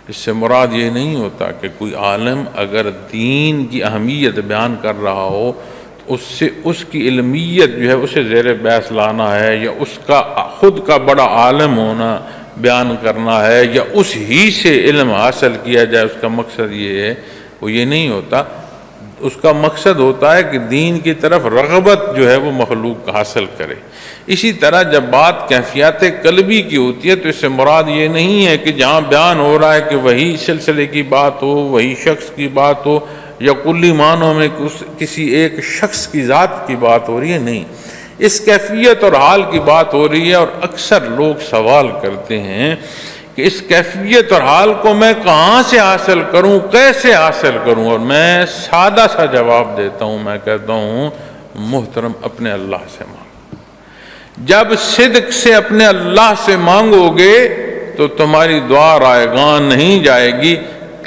اس سے مراد یہ نہیں ہوتا کہ کوئی عالم اگر دین کی اہمیت بیان کر رہا ہو تو اس سے اس کی علمیت جو ہے اسے زیر بحث لانا ہے، یا اس کا خود کا بڑا عالم ہونا بیان کرنا ہے، یا اس ہی سے علم حاصل کیا جائے، اس کا مقصد یہ ہے، وہ یہ نہیں ہوتا۔ اس کا مقصد ہوتا ہے کہ دین کی طرف رغبت جو ہے وہ مخلوق حاصل کرے۔ اسی طرح جب بات کیفیات قلبی کی ہوتی ہے تو اس سے مراد یہ نہیں ہے کہ جہاں بیان ہو رہا ہے کہ وہی سلسلے کی بات ہو، وہی شخص کی بات ہو، یا کلی معنوں میں کسی ایک شخص کی ذات کی بات ہو رہی ہے، نہیں، اس کیفیت اور حال کی بات ہو رہی ہے۔ اور اکثر لوگ سوال کرتے ہیں کہ اس کیفیت اور حال کو میں کہاں سے حاصل کروں، کیسے حاصل کروں؟ اور میں سادہ سا جواب دیتا ہوں، میں کہتا ہوں محترم اپنے اللہ سے مانگو۔ جب صدق سے اپنے اللہ سے مانگو گے تو تمہاری دعا رائگان نہیں جائے گی۔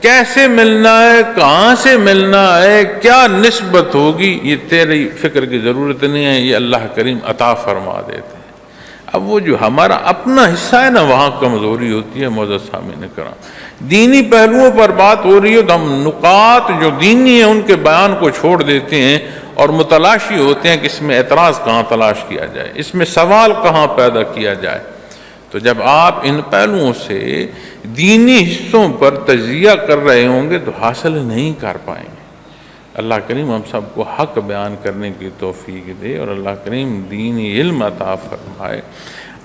کیسے ملنا ہے، کہاں سے ملنا ہے، کیا نسبت ہوگی، یہ تیری فکر کی ضرورت نہیں ہے، یہ اللہ کریم عطا فرما دیتے ہیں۔ اب وہ جو ہمارا اپنا حصہ ہے نا، وہاں کمزوری ہوتی ہے۔ معزز سامعین کرام، دینی پہلوؤں پر بات ہو رہی ہے تو ہم نکات جو دینی ہیں ان کے بیان کو چھوڑ دیتے ہیں اور متلاشی ہوتے ہیں کہ اس میں اعتراض کہاں تلاش کیا جائے، اس میں سوال کہاں پیدا کیا جائے۔ تو جب آپ ان پہلوؤں سے دینی حصوں پر تجزیہ کر رہے ہوں گے تو حاصل نہیں کر پائیں گے۔ اللہ کریم ہم سب کو حق بیان کرنے کی توفیق دے، اور اللہ کریم دینی علم عطا فرمائے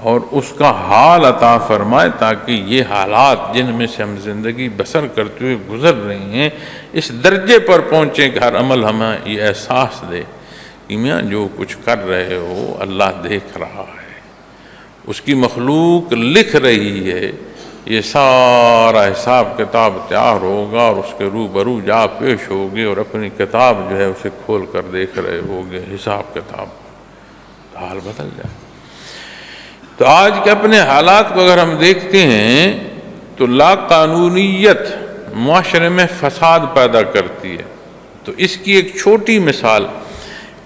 اور اس کا حال عطا فرمائے، تاکہ یہ حالات جن میں سے ہم زندگی بسر کرتے ہوئے گزر رہے ہیں اس درجے پر پہنچیں کہ ہر عمل ہمیں یہ احساس دے کہ میاں جو کچھ کر رہے ہو اللہ دیکھ رہا ہے، اس کی مخلوق لکھ رہی ہے، یہ سارا حساب کتاب تیار ہوگا اور اس کے روبرو جا پیش ہوگے اور اپنی کتاب جو ہے اسے کھول کر دیکھ رہے ہوگے، حساب کتاب تو حال بدل جائے۔ تو آج کے اپنے حالات کو اگر ہم دیکھتے ہیں تو لا قانونیت معاشرے میں فساد پیدا کرتی ہے۔ تو اس کی ایک چھوٹی مثال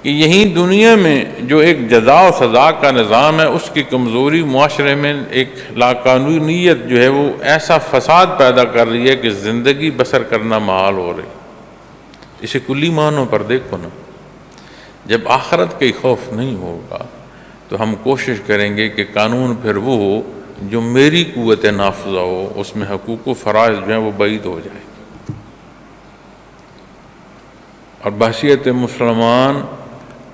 کہ یہی دنیا میں جو ایک جزا و سزا کا نظام ہے اس کی کمزوری معاشرے میں ایک لاقانونیت جو ہے وہ ایسا فساد پیدا کر رہی ہے کہ زندگی بسر کرنا محال ہو رہی۔ اسے کلی معنوں پر دیکھو نا، جب آخرت کا خوف نہیں ہوگا تو ہم کوشش کریں گے کہ قانون پھر وہ ہو جو میری قوت نافذہ ہو، اس میں حقوق و فرائض جو ہیں وہ بعید ہو جائے، اور بحثیت مسلمان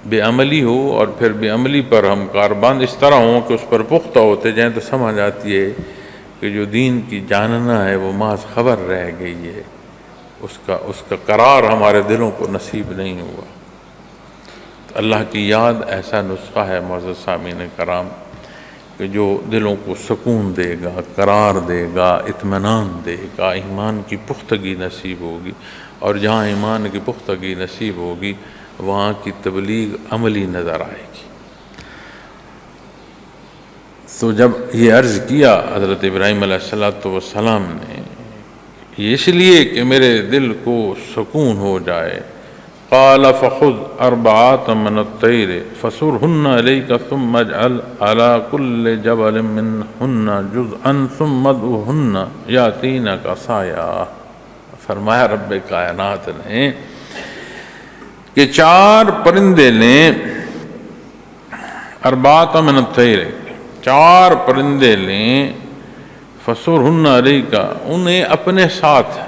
بے عملی ہو، اور پھر بے عملی پر ہم کاربند اس طرح ہوں کہ اس پر پختہ ہوتے جائیں، تو سمجھ آتی ہے کہ جو دین کی جاننا ہے وہ محض خبر رہ گئی ہے، اس کا قرار ہمارے دلوں کو نصیب نہیں ہوا۔ تو اللہ کی یاد ایسا نسخہ ہے معزز سامعین کرام کہ جو دلوں کو سکون دے گا، قرار دے گا، اطمینان دے گا، ایمان کی پختگی نصیب ہوگی، اور جہاں ایمان کی پختگی نصیب ہوگی وہاں کی تبلیغ عملی نظر آئے گی۔ تو جب یہ عرض کیا حضرت ابراہیم علیہ السلام نے، یہ اس لیے کہ میرے دل کو سکون ہو جائے، قال فخذ اربعات من الطیر فصرهن الیک ثم اجعل على كل جبل منهن جزءا ثم ادعهن یاتینک سعیا۔ فرمایا رب کائنات نے کہ 4 پرندے لیں، اربعات من الطیر، 4 پرندے لیں، فصرهن الیک، انہیں اپنے ساتھ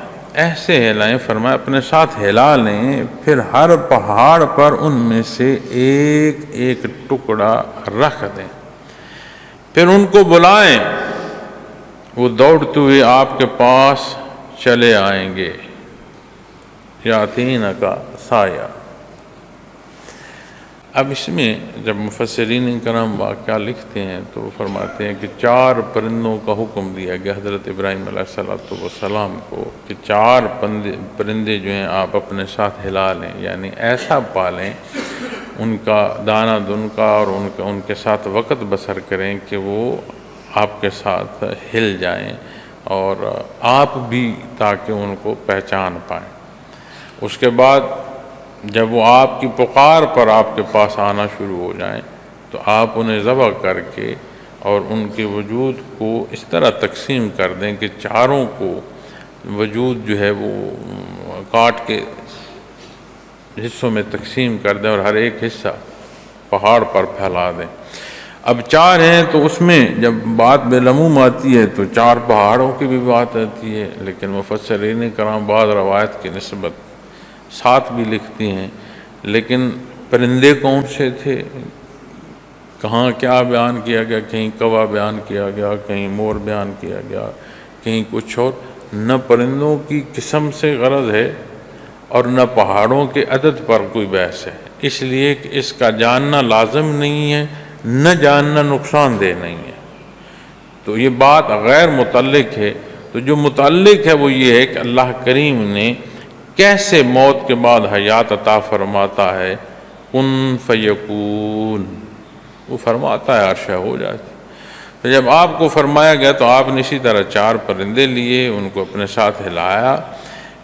ایسے ہلائیں، فرمایا اپنے ساتھ ہلا لیں، پھر ہر پہاڑ پر ان میں سے ایک ایک ٹکڑا رکھ دیں، پھر ان کو بلائیں، وہ دوڑتے ہوئے آپ کے پاس چلے آئیں گے، یاتینک سعیا۔ اب اس میں جب مفسرین کرام واقعہ لکھتے ہیں تو وہ فرماتے ہیں کہ 4 پرندوں کا حکم دیا گیا حضرت ابراہیم علیہ السلام کو کہ 4 پرندے جو ہیں آپ اپنے ساتھ ہلا لیں، یعنی ایسا پالیں، ان کا دانہ دن کا اور ان کے ساتھ وقت بسر کریں کہ وہ آپ کے ساتھ ہل جائیں، اور آپ بھی تاکہ ان کو پہچان پائیں۔ اس کے بعد جب وہ آپ کی پکار پر آپ کے پاس آنا شروع ہو جائیں تو آپ انہیں ذبح کر کے اور ان کے وجود کو اس طرح تقسیم کر دیں کہ 4 کو وجود جو ہے وہ کاٹ کے حصوں میں تقسیم کر دیں اور ہر ایک حصہ پہاڑ پر پھیلا دیں۔ اب 4 ہیں تو اس میں جب بات بالعموم آتی ہے تو 4 پہاڑوں کی بھی بات آتی ہے، لیکن مفسرین کرام بعض روایت کی نسبت 7 بھی لکھتی ہیں، لیکن پرندے کون سے تھے، کہاں کیا بیان کیا گیا، کہیں کوا بیان کیا گیا، کہیں مور بیان کیا گیا، کہیں کچھ اور، نہ پرندوں کی قسم سے غرض ہے اور نہ پہاڑوں کے عدد پر کوئی بحث ہے، اس لیے کہ اس کا جاننا لازم نہیں ہے، نہ جاننا نقصان دہ نہیں ہے، تو یہ بات غیر متعلق ہے۔ تو جو متعلق ہے وہ یہ ہے کہ اللہ کریم نے کیسے موت کے بعد حیات عطا فرماتا ہے، کن فیکون، وہ فرماتا ہے عرشہ ہو جاتی۔ تو جب آپ کو فرمایا گیا تو آپ نے اسی طرح 4 پرندے لیے، ان کو اپنے ساتھ ہلایا،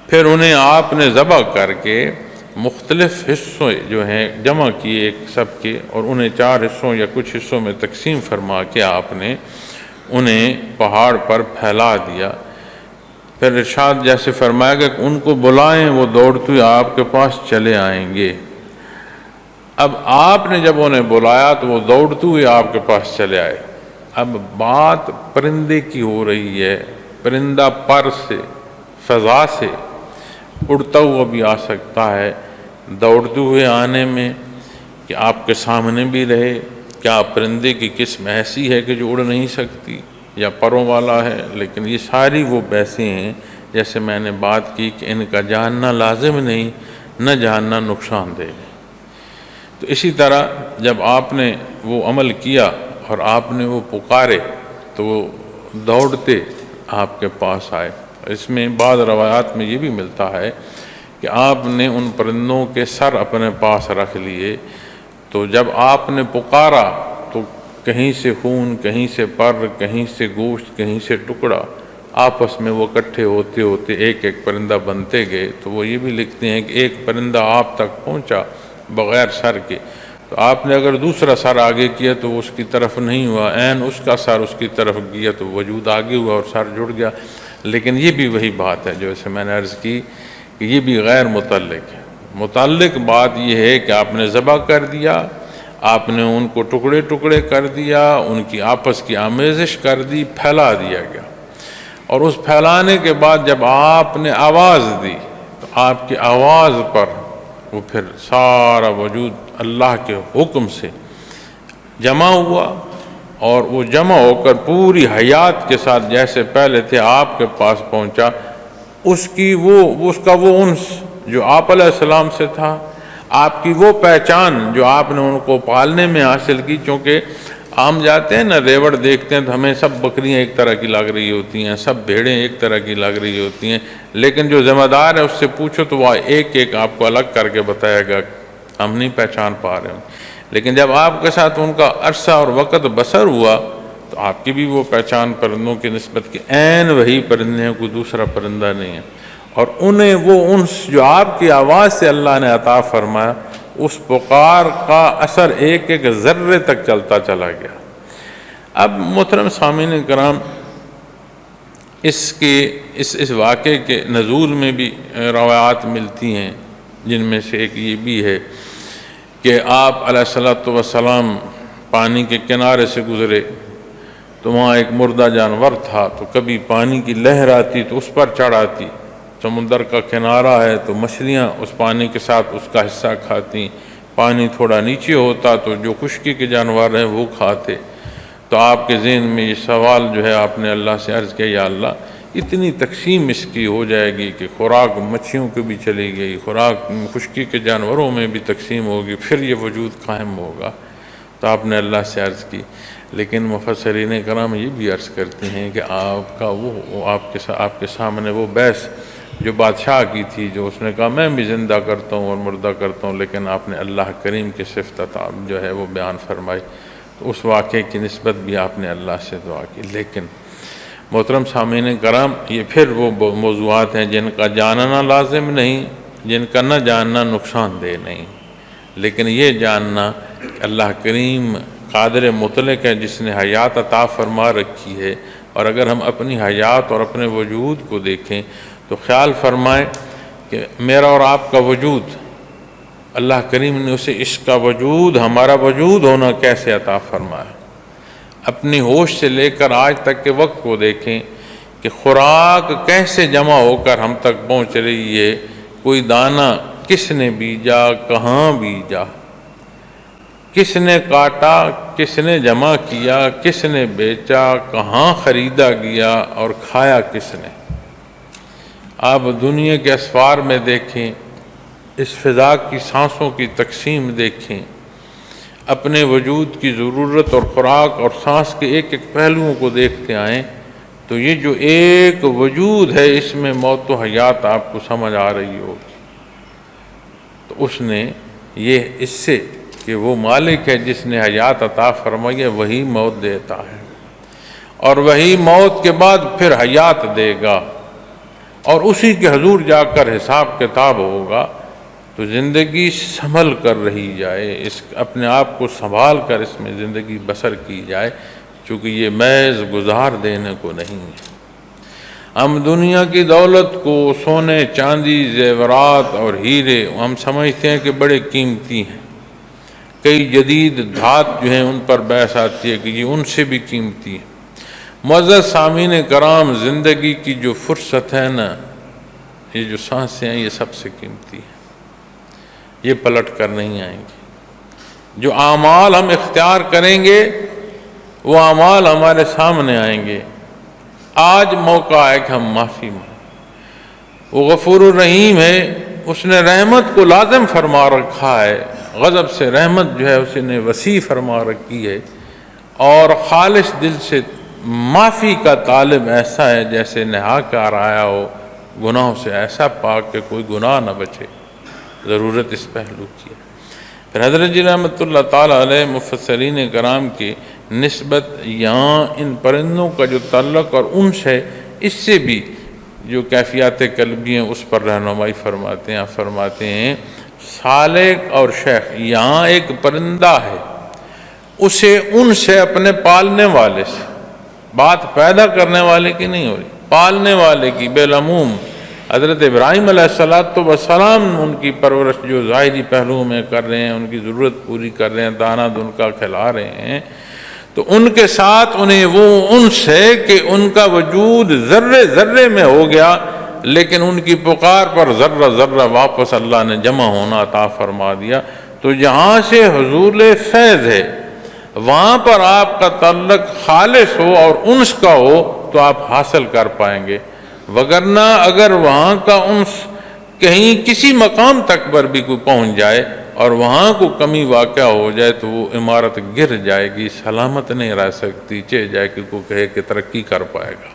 پھر انہیں آپ نے ذبح کر کے مختلف حصوں جو ہیں جمع کیے ایک سب کے، اور انہیں 4 حصوں یا کچھ حصوں میں تقسیم فرما کے آپ نے انہیں پہاڑ پر پھیلا دیا۔ پھر ارشاد جیسے فرمایا گیا کہ ان کو بلائیں، وہ دوڑتے ہوئے آپ کے پاس چلے آئیں گے۔ اب آپ نے جب انہیں بلایا تو وہ دوڑتے ہوئے آپ کے پاس چلے آئے۔ اب بات پرندے کی ہو رہی ہے، پرندہ پر سے، فضا سے اڑتا ہوا بھی آ سکتا ہے، دوڑتے ہوئے آنے میں کہ آپ کے سامنے بھی رہے، کیا پرندے کی قسم ایسی ہے کہ جو اڑ نہیں سکتی یا پروں والا ہے، لیکن یہ ساری وہ بحثیں ہیں جیسے میں نے بات کی کہ ان کا جاننا لازم نہیں، نہ جاننا نقصان دہ ہے۔ تو اسی طرح جب آپ نے وہ عمل کیا اور آپ نے وہ پکارے تو وہ دوڑتے آپ کے پاس آئے۔ اس میں بعض روایات میں یہ بھی ملتا ہے کہ آپ نے ان پرندوں کے سر اپنے پاس رکھ لیے، تو جب آپ نے پکارا تو کہیں سے خون، کہیں سے پر، کہیں سے گوشت، کہیں سے ٹکڑا، آپس میں وہ اکٹھے ہوتے ہوتے ایک ایک پرندہ بنتے گئے۔ تو وہ یہ بھی لکھتے ہیں کہ ایک پرندہ آپ تک پہنچا بغیر سر کے، تو آپ نے اگر دوسرا سر آگے کیا تو وہ اس کی طرف نہیں ہوا، عین اس کا سر اس کی طرف گیا تو وجود آگے ہوا اور سر جڑ گیا۔ لیکن یہ بھی وہی بات ہے جو اسے میں نے عرض کی کہ یہ بھی غیر متعلق ہے۔ متعلق بات یہ ہے کہ آپ نے ذبح کر دیا، آپ نے ان کو ٹکڑے ٹکڑے کر دیا، ان کی آپس کی آمیزش کر دی، پھیلا دیا گیا، اور اس پھیلانے کے بعد جب آپ نے آواز دی تو آپ کی آواز پر وہ پھر سارا وجود اللہ کے حکم سے جمع ہوا، اور وہ جمع ہو کر پوری حیات کے ساتھ جیسے پہلے تھے آپ کے پاس پہنچا۔ اس کا وہ انس جو آپ علیہ السلام سے تھا، آپ کی وہ پہچان جو آپ نے ان کو پالنے میں حاصل کی، چونکہ عام جاتے ہیں نا ریوڑ دیکھتے ہیں تو ہمیں سب بکریاں ایک طرح کی لگ رہی ہوتی ہیں، سب بھیڑیں ایک طرح کی لگ رہی ہوتی ہیں، لیکن جو ذمہ دار ہے اس سے پوچھو تو وہ ایک ایک آپ کو الگ کر کے بتائے گا، ہم نہیں پہچان پا رہے ہیں۔ لیکن جب آپ کے ساتھ ان کا عرصہ اور وقت بسر ہوا تو آپ کی بھی وہ پہچان پرندوں کی نسبت کی عین وہی پرندے ہیں، کوئی دوسرا پرندہ نہیں ہے، اور انہیں وہ انس جو آپ کی آواز سے اللہ نے عطا فرمایا، اس پکار کا اثر ایک ایک ذرے تک چلتا چلا گیا۔ اب محترم سامعین کرام، اس واقعے کے نزول میں بھی روایات ملتی ہیں، جن میں سے ایک یہ بھی ہے کہ آپ علیہ الصلوۃ والسلام پانی کے کنارے سے گزرے تو وہاں ایک مردہ جانور تھا، تو کبھی پانی کی لہر آتی تو اس پر چڑھ آتی، سمندر کا کنارہ ہے تو مچھلیاں اس پانی کے ساتھ اس کا حصہ کھاتی، پانی تھوڑا نیچے ہوتا تو جو خشکی کے جانور ہیں وہ کھاتے۔ تو آپ کے ذہن میں یہ سوال جو ہے آپ نے اللہ سے عرض کیا، یا اللہ اتنی تقسیم اس کی ہو جائے گی کہ خوراک مچھلیوں کو بھی چلی گئی، خوراک خشکی کے جانوروں میں بھی تقسیم ہوگی، پھر یہ وجود قائم ہوگا؟ تو آپ نے اللہ سے عرض کی، لیکن مفسرین کرام یہ بھی عرض کرتے ہیں کہ آپ کا وہ آپ کے سامنے وہ بحث جو بادشاہ کی تھی، جو اس نے کہا میں بھی زندہ کرتا ہوں اور مردہ کرتا ہوں، لیکن آپ نے اللہ کریم کی صفت جو ہے وہ بیان فرمائی، تو اس واقعے کی نسبت بھی آپ نے اللہ سے دعا کی۔ لیکن محترم سامعین کرام، یہ پھر وہ موضوعات ہیں جن کا جاننا لازم نہیں، جن کا نہ جاننا نقصان دہ نہیں، لیکن یہ جاننا کہ اللہ کریم قادر مطلق ہے جس نے حیات عطا فرما رکھی ہے، اور اگر ہم اپنی حیات اور اپنے وجود کو دیکھیں تو خیال فرمائیں کہ میرا اور آپ کا وجود اللہ کریم نے اسے اس کا وجود، ہمارا وجود ہونا کیسے عطا فرمایا۔ اپنی ہوش سے لے کر آج تک کے وقت کو دیکھیں کہ خوراک کیسے جمع ہو کر ہم تک پہنچ رہی ہے، کوئی دانہ کس نے بیجا، کہاں بیجا، کس نے کاٹا، کس نے جمع کیا، کس نے بیچا، کہاں خریدا گیا اور کھایا کس نے۔ آپ دنیا کے اسفار میں دیکھیں، اس فضا کی سانسوں کی تقسیم دیکھیں، اپنے وجود کی ضرورت اور خوراک اور سانس کے ایک ایک پہلوؤں کو دیکھتے آئیں تو یہ جو ایک وجود ہے اس میں موت و حیات آپ کو سمجھ آ رہی ہوگی۔ تو اس نے یہ اس سے کہ وہ مالک ہے جس نے حیات عطا فرمائی ہے، وہی موت دیتا ہے، اور وہی موت کے بعد پھر حیات دے گا، اور اسی کے حضور جا کر حساب کتاب ہوگا۔ تو زندگی سنبھل کر رہی جائے، اپنے آپ کو سنبھال کر اس میں زندگی بسر کی جائے، چونکہ یہ محض گزار دینے کو نہیں ہے۔ ہم دنیا کی دولت کو، سونے چاندی زیورات اور ہیرے، ہم سمجھتے ہیں کہ بڑے قیمتی ہیں، کئی جدید دھات جو ہیں ان پر بحث آتی ہے کہ یہ ان سے بھی قیمتی ہے۔ معزز سامعین کرام، زندگی کی جو فرصت ہے نا، یہ جو سانسیں ہیں، یہ سب سے قیمتی ہے، یہ پلٹ کر نہیں آئیں گے۔ جو اعمال ہم اختیار کریں گے وہ اعمال ہمارے سامنے آئیں گے۔ آج موقع ہے کہ ہم معافی مانگیں۔ وہ غفور الرحیم ہے، اس نے رحمت کو لازم فرما رکھا ہے، غضب سے رحمت جو ہے اس نے وسیع فرما رکھی ہے، اور خالص دل سے معافی کا طالب ایسا ہے جیسے نہا کر آیا ہو، گناہوں سے ایسا پاک کہ کوئی گناہ نہ بچے۔ ضرورت اس پہلو کی ہے۔ پھر حضرت جی رحمۃ اللہ تعالیٰ علیہ مفسرین کرام کی نسبت یہاں ان پرندوں کا جو تعلق اور انس ہے، اس سے بھی جو کیفیات قلبی ہیں اس پر رہنمائی فرماتے ہیں۔ فرماتے ہیں سالک اور شیخ، یہاں ایک پرندہ ہے، اسے انس ہے اپنے پالنے والے سے، بات پیدا کرنے والے کی نہیں ہو رہی، پالنے والے کی۔ بالعموم حضرت ابراہیم علیہ السلام ان کی پرورش جو ظاہری پہلو میں کر رہے ہیں، ان کی ضرورت پوری کر رہے ہیں، دانہ دن کا کھلا رہے ہیں، تو ان کے ساتھ انہیں وہ انس ہے کہ ان کا وجود ذرے ذرے میں ہو گیا، لیکن ان کی پکار پر ذرہ ذرہ واپس اللہ نے جمع ہونا عطا فرما دیا۔ تو جہاں سے حصول فیض ہے، وہاں پر آپ کا تعلق خالص ہو اور انس کا ہو تو آپ حاصل کر پائیں گے، وگرنہ اگر وہاں کا انس کہیں کسی مقام تک پر بھی کوئی پہنچ جائے اور وہاں کو کمی واقع ہو جائے تو وہ عمارت گر جائے گی، سلامت نہیں رہ سکتی، چاہے جائے کہ کوئی کہے کہ ترقی کر پائے گا۔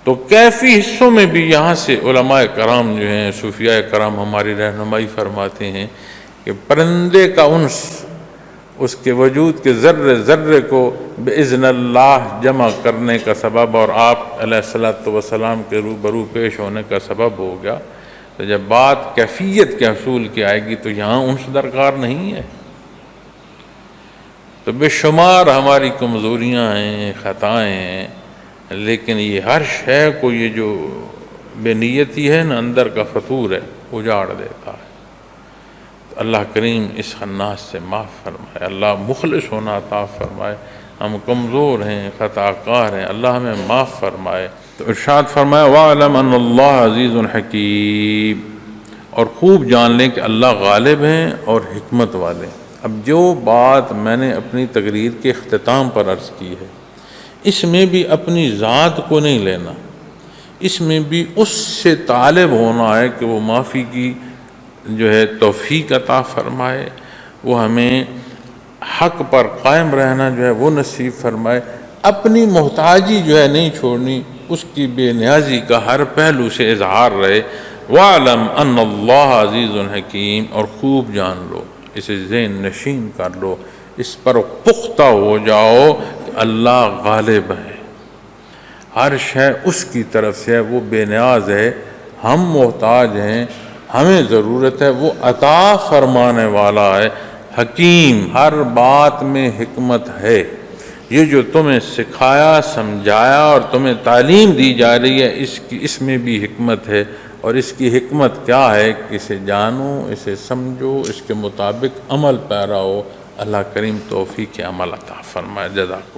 تو کیفی حصوں میں بھی یہاں سے علماء کرام جو ہیں، صوفیاء کرام ہماری رہنمائی فرماتے ہیں کہ پرندے کا انس اس کے وجود کے ذرے ذرے کو بإذن اللہ جمع کرنے کا سبب اور آپ علیہ الصلوۃ والسلام کے روبرو پیش ہونے کا سبب ہو گیا۔ تو جب بات کیفیت کے حصول کی آئے گی تو یہاں انس درکار نہیں ہے۔ تو بے شمار ہماری کمزوریاں ہیں، خطائیں ہیں، لیکن یہ ہر شے کو یہ جو بے نیتی ہے نا، اندر کا فطور ہے، اجاڑ دیتا ہے۔ تو اللہ کریم اس خناس سے معاف فرمائے، اللہ مخلص ہونا عطا فرمائے۔ ہم کمزور ہیں، خطا کار ہیں، اللہ ہمیں معاف فرمائے۔ تو ارشاد فرمایا وَاعْلَمْ أَنَّ اللَّهَ عَزِيزٌ حَكِيمٌ، اور خوب جان لیں کہ اللہ غالب ہیں اور حکمت والے۔ اب جو بات میں نے اپنی تقریر کے اختتام پر عرض کی ہے، اس میں بھی اپنی ذات کو نہیں لینا، اس میں بھی اس سے طالب ہونا ہے کہ وہ معافی کی جو ہے توفیق عطا فرمائے، وہ ہمیں حق پر قائم رہنا جو ہے وہ نصیب فرمائے، اپنی محتاجی جو ہے نہیں چھوڑنی، اس کی بے نیازی کا ہر پہلو سے اظہار رہے۔ وَاعْلَمْ أَنَّ اللَّهَ عَزِيزٌ حَكِيمٌ، اور خوب جان لو، اسے ذہن نشین کر لو، اس پر پختہ ہو جاؤ کہ اللہ غالب ہے، ہر شے اس کی طرف سے ہے، وہ بے نیاز ہے، ہم محتاج ہیں، ہمیں ضرورت ہے، وہ عطا فرمانے والا ہے، حکیم، ہر بات میں حکمت ہے۔ یہ جو تمہیں سکھایا، سمجھایا اور تمہیں تعلیم دی جا رہی ہے، اس میں بھی حکمت ہے، اور اس کی حکمت کیا ہے کہ اسے جانو، اسے سمجھو، اس کے مطابق عمل پیرا ہو۔ اللہ کریم توفیق عمل عطا فرمائے۔ جزاک